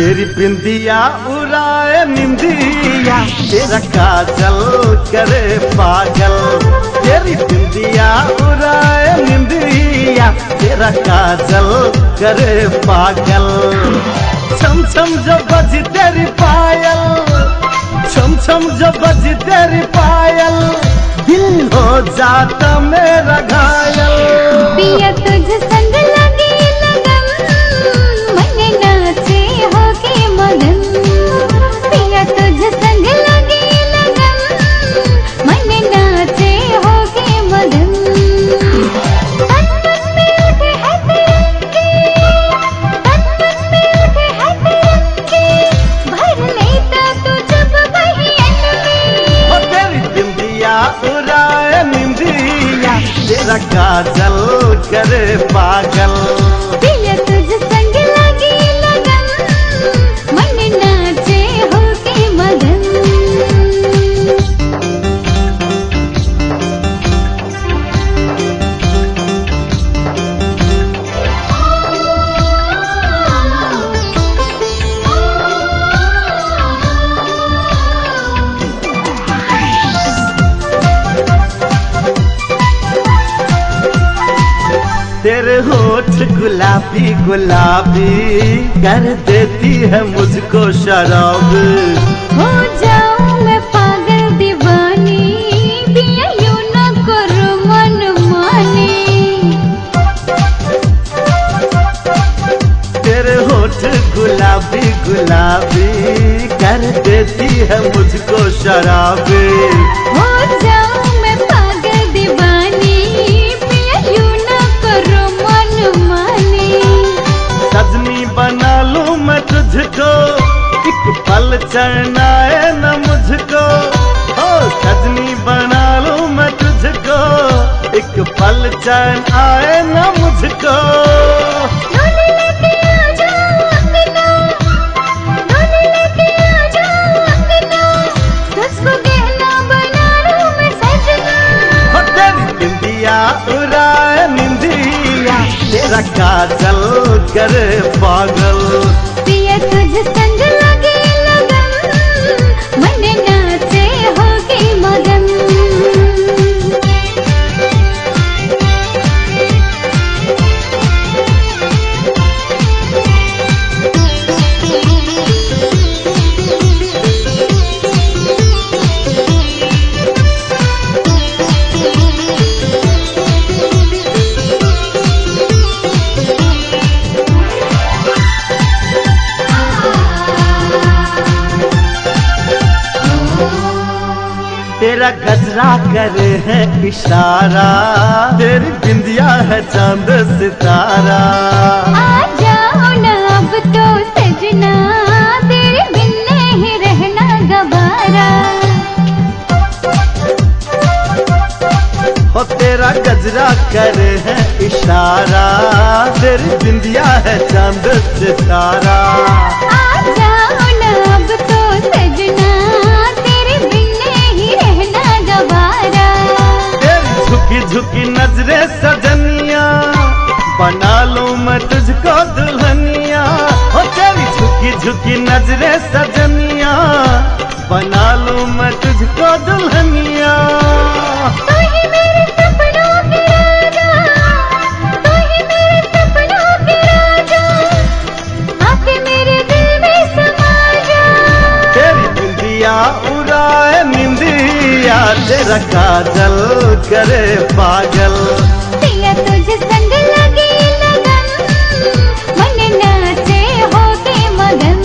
तेरी बिंदिया उड़ाए निंदिया, तेरा काजल करे पागल। तेरी बिंदिया उड़ाए निंदिया, तेरा काजल करे पागल। छम छम जो बजी तेरी पायल, छम छम जो बजी तेरी पायल, दिल हो जाता मेरा घायल। पिया तुझ संग लगी लगन, मन नाचे होके मगन। पिया तुझ संग लगी लगन, मन नाचे होके मगन। तन मन में उठे है तिरंगे, तन मन में उठे है तिरंगे, भर लेता तू जब बहियन में। ओ तेरी बिंदिया उड़ाए निंदिया, तेरा काजल करे पागल। पिया तुझ संग लगी लगन, मन नाचे होके मगन। तेरे होठ गुलाबी गुलाबी कर देती है मुझको शराब। हो जाऊं मैं पागल दीवानी, पिया यूं न करो मन मानी। तेरे होठ गुलाबी गुलाबी कर देती है मुझको शराब। हो जाऊं मैं पागल दीवानी, पिया यूं न करो मन मानी। सजनी बना लूं मैं तुझको, एक पल चैन आए न मुझको। ओ सजनी बना लूं मैं तुझको, एक पल चैन आए न मुझको। डोली लेके आ जाओ अंगना, डोली लेके आ जाओ अंगना, तुझको गहना बना लूं मैं सजना। हो तेरी बिंदिया उड़ाए निंदिया, तेरा काजल करे पागल। पिया तुझ संग लगी लगन, मन नाचे होके मगन। तेरा गजरा करे है इशारा, तेरी बिंदिया है चांद सितारा। आ जाओ ना अब तो सजना, तेरे बिन नहीं रहना गवारा। हो तेरा गजरा करे है इशारा, तेरी बिंदिया है चांद सितारा। आ जाओ ना अब तो सजना, तेरे बिन नहीं रहना गवारा। तेरी झुकी झुकी नजरे सजनिया, बना लूं मैं तुझको दुल्हनिया। हो तेरी झुकी झुकी नजरे सजनिया, बना लूं मैं तुझको दुल्हनिया। तू ही मेरे सपनों के राजा, तू ही मेरे सपनों के राजा, आके मेरे दिल में समा जा। तेरी बिंदिया उड़ाए निंदिया, तेरा काजल करे पागल। पिया तुझ संग लगी लगन, मन नाचे होके मगन।